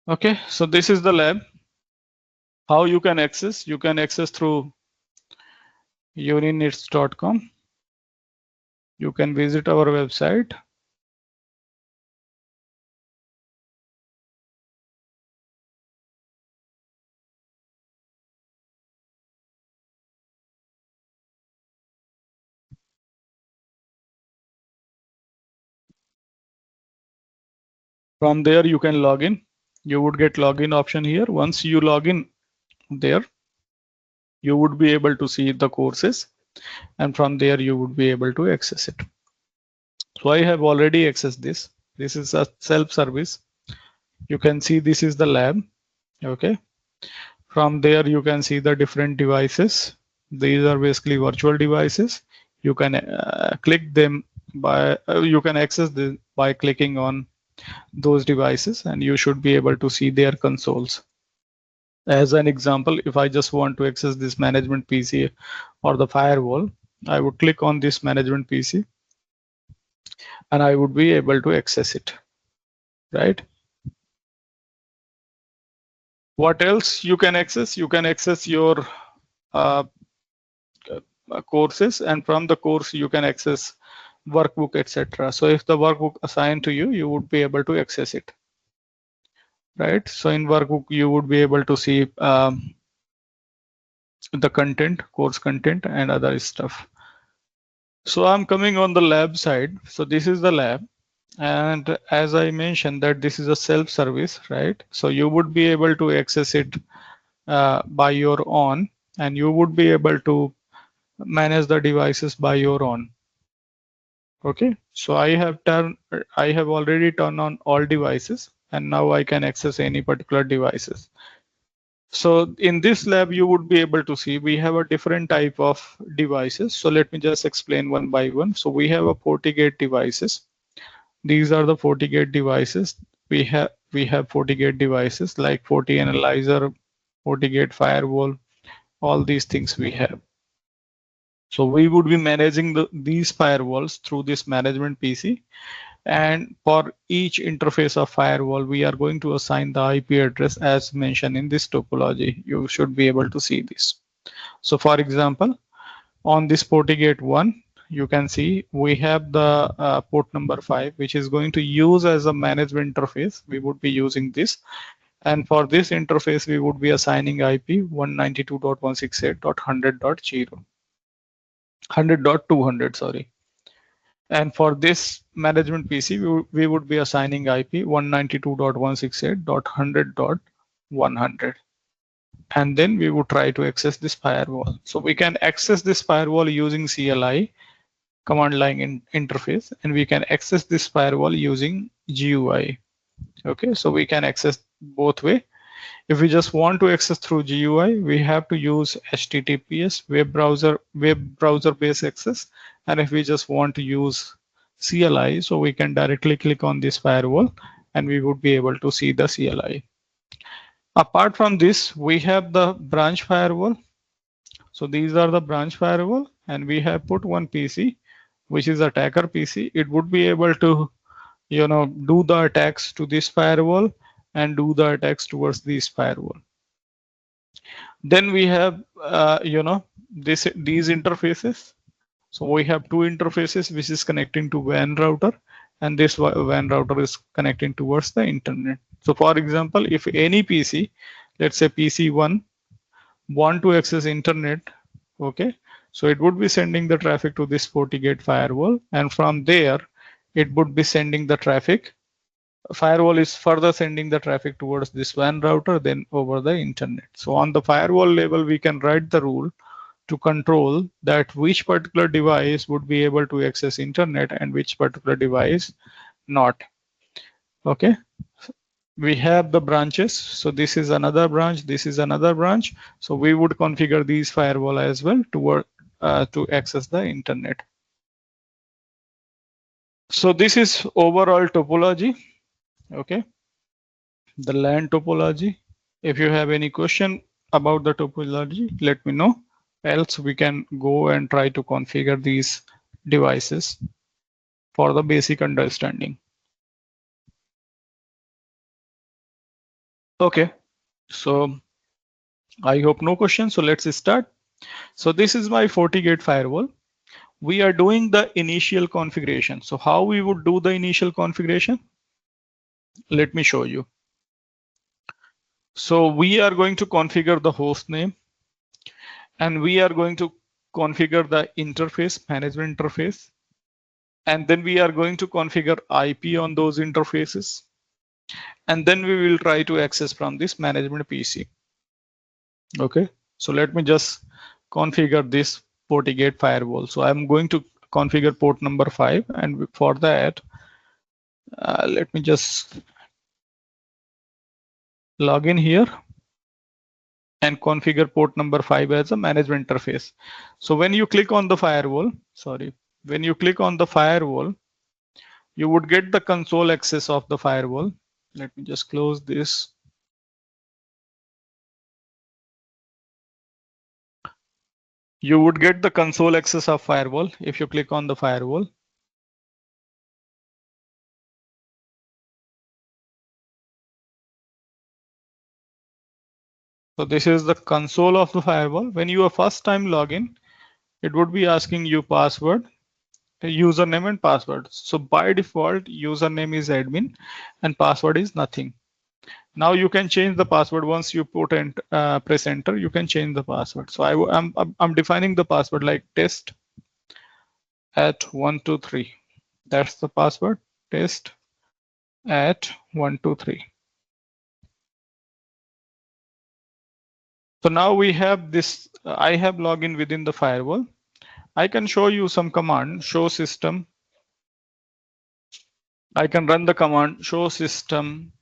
Okay, so this is the lab. How you can access? You can access through uninets.com. You can visit our website. From there, you can log in. You would get login option here. Once you log in there, you would be able to see the courses, and from there you would be able to access it. So I have already accessed this. This is a self-service. You can see this is the lab. Okay. From there, you can see the different devices. These are basically virtual devices. You can click them by, you can access them by clicking on those devices, and you should be able to see their consoles. As an example, if I just want to access this management PC or the firewall, I would click on this management PC and I would be able to access it, right? What else you can access? You can access your uh, courses, and from the course you can access workbook, etc. So if the workbook assigned to you, you would be able to access it, right? So in workbook, you would be able to see the content, course content, and other stuff. So I'm coming on the lab side. So this is the lab. And as I mentioned that this is a self-service, right? So you would be able to access it by your own, and you would be able to manage the devices by your own. Okay, so I have already turned on all devices, and now I can access any particular devices. So in this lab, you would be able to see we have a different type of devices. So let me just explain one by one. So we have a FortiGate devices. These are the FortiGate devices. We have FortiGate devices like FortiAnalyzer, FortiGate Firewall, all these things we have. So we would be managing these firewalls through this management PC. And for each interface of firewall, we are going to assign the IP address as mentioned in this topology. You should be able to see this. So for example, on this FortiGate 1, you can see we have the port number 5, which is going to use as a management interface. We would be using this. And for this interface, we would be assigning IP 192.168.100.0, 100.200, sorry. And for this management PC, we would be assigning IP 192.168.100.100. And then we would try to access this firewall. So we can access this firewall using CLI, command line interface, and we can access this firewall using GUI. Okay, so we can access both way. If we just want to access through GUI, we have to use HTTPS web browser based access. And if we just want to use CLI, so we can directly click on this firewall and we would be able to see the CLI. Apart from this, we have the branch firewall. So these are the branch firewall, and we have put one PC, which is attacker PC. It would be able to, do the attacks to this firewall and do the attacks towards this firewall. Then we have, these interfaces. So we have two interfaces, which is connecting to WAN router, and this WAN router is connecting towards the internet. So for example, if any PC, let's say PC1, want to access internet, okay, so it would be sending the traffic to this FortiGate firewall, and from there, it would be sending the traffic. Firewall is further sending the traffic towards this WAN router, then over the internet. So on the firewall level, we can write the rule to control that which particular device would be able to access internet and which particular device not. Okay. We have the branches. So this is another branch. This is another branch. So we would configure these firewall as well to access the internet. So this is overall topology. Okay. The LAN topology. If you have any question about the topology, let me know. Else we can go and try to configure these devices for the basic understanding. Okay, so I hope no questions. So let's start. So this is my FortiGate firewall. We are doing the initial configuration. So how we would do the initial configuration? Let me show you. So we are going to configure the host name, and we are going to configure the interface, management interface. And then we are going to configure IP on those interfaces. And then we will try to access from this management PC. Okay, so let me just configure this FortiGate firewall. So I'm going to configure port number 5, and for that, let me just log in here and configure port number 5 as a management interface. So when you click on the firewall, when you click on the firewall, you would get the console access of the firewall. Let me just close this. You would get the console access of firewall if you click on the firewall. So this is the console of the firewall. When you are first time login, it would be asking you password, username and password. So by default, username is admin and password is nothing. Now you can change the password once you put and press enter. You can change the password. So I'm defining the password like test at 123. That's the password. Test at 123. So now we have this. I have login within the firewall. I can show you some command. Show system. I can run the command show system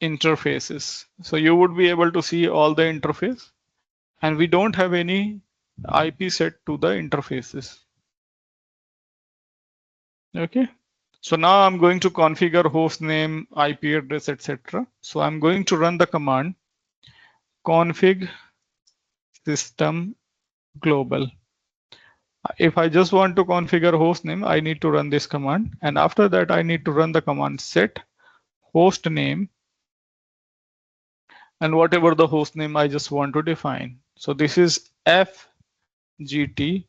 interfaces. So you would be able to see all the interface, and we don't have any IP set to the interfaces. Okay. So now I'm going to configure host name, IP address, etc. So I'm going to run the command config system global. If I just want to configure host name, I need to run this command. And after that, I need to run the command set host name and whatever the host name I just want to define. So this is FGT1,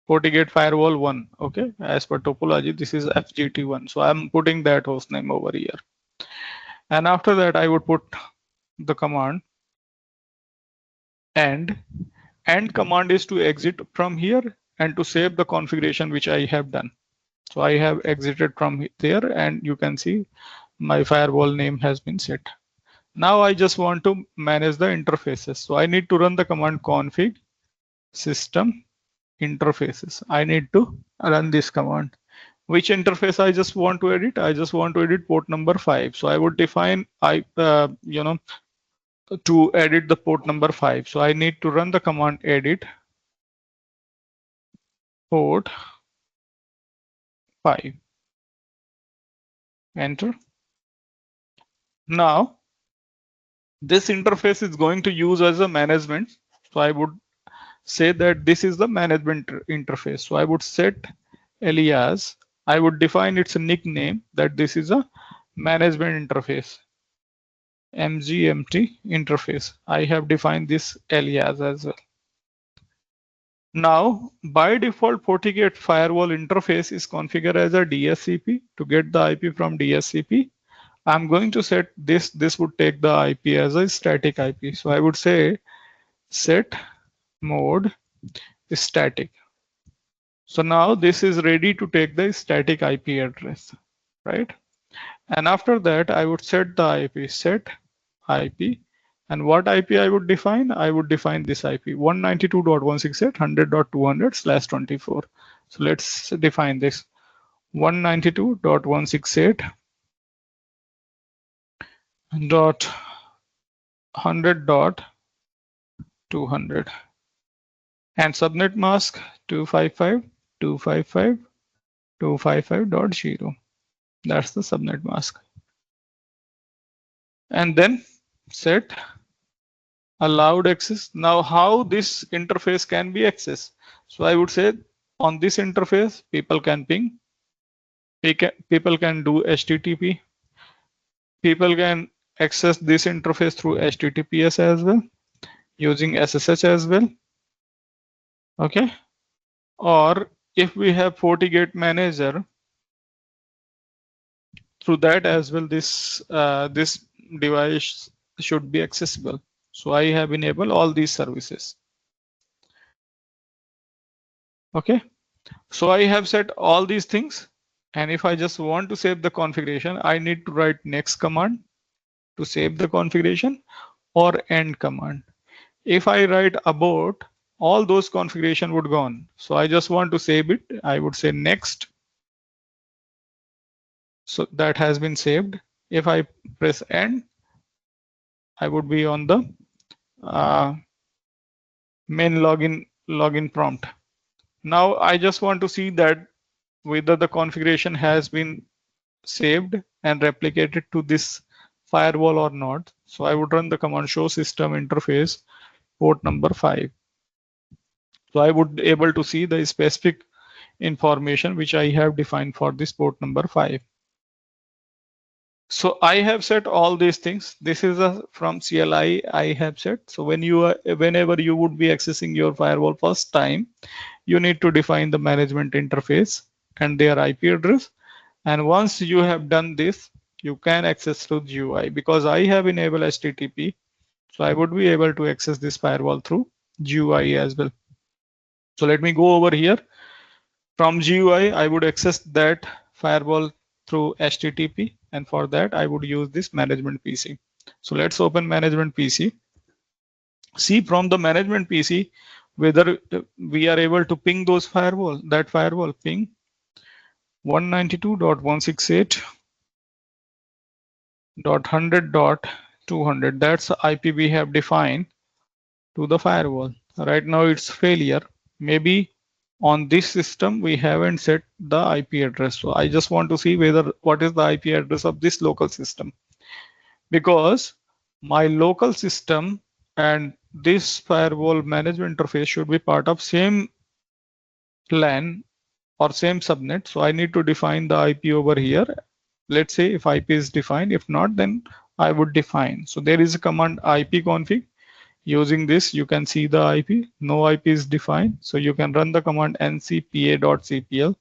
FortiGate Firewall 1. Okay, as per topology, this is FGT1. So I'm putting that host name over here. And after that, I would put the command end. End command is to exit from here and to save the configuration which I have done. So I have exited from there, and you can see my firewall name has been set. Now I just want to manage the interfaces. So I need to run the command config system interfaces. I need to run this command. Which interface I just want to edit? I just want to edit port number 5. So I would define to edit the port number 5. So I need to run the command edit port 5. Enter. Now this interface is going to use as a management. So I would say that this is the management interface. So I would set alias. I would define its nickname that this is a management interface. MGMT interface. I have defined this alias as well. Now, by default, FortiGate firewall interface is configured as a DSCP. To get the IP from DSCP, I'm going to set this. This would take the IP as a static IP. So I would say set mode static. So now this is ready to take the static IP address, right? And after that, I would set the IP, set IP. And what IP I would define? I would define this IP 192.168.100.200/24. So let's define this 192.168.100.200 and subnet mask 255.255.255.0. That's the subnet mask. And then set allowed access. Now how this interface can be accessed? So I would say on this interface, people can ping. People can do HTTP. People can access this interface through HTTPS as well, using SSH as well. Okay. Or if we have FortiGate Manager, through that as well, this device should be accessible. So I have enabled all these services. Okay. So I have set all these things. And if I just want to save the configuration, I need to write next command to save the configuration, or end command. If I write abort, all those configuration would go on. So I just want to save it. I would say next. So that has been saved. If I press end, I would be on the main login prompt. Now I just want to see that whether the configuration has been saved and replicated to this firewall or not. So I would run the command show system interface port number 5. So I would be able to see the specific information which I have defined for this port number 5. So I have set all these things. This is from CLI I have set. So whenever you would be accessing your firewall first time, you need to define the management interface and their IP address. And once you have done this, you can access through GUI. Because I have enabled HTTP, so I would be able to access this firewall through GUI as well. So let me go over here. From GUI, I would access that firewall through HTTP, and for that I would use this management PC. So let's open management PC. See from the management PC whether we are able to ping those firewall, that firewall ping 192.168.100.200. That's the IP we have defined to the firewall. Right now it's failure. Maybe on this system we haven't set the IP address. So I just want to see what is the IP address of this local system, because my local system and this firewall management interface should be part of same LAN or same subnet. So I need to define the IP over here. Let's say if IP is defined, if not, then I would define. So there is a command ipconfig. Using this, you can see the IP. No IP is defined. So you can run the command ncpa.cpl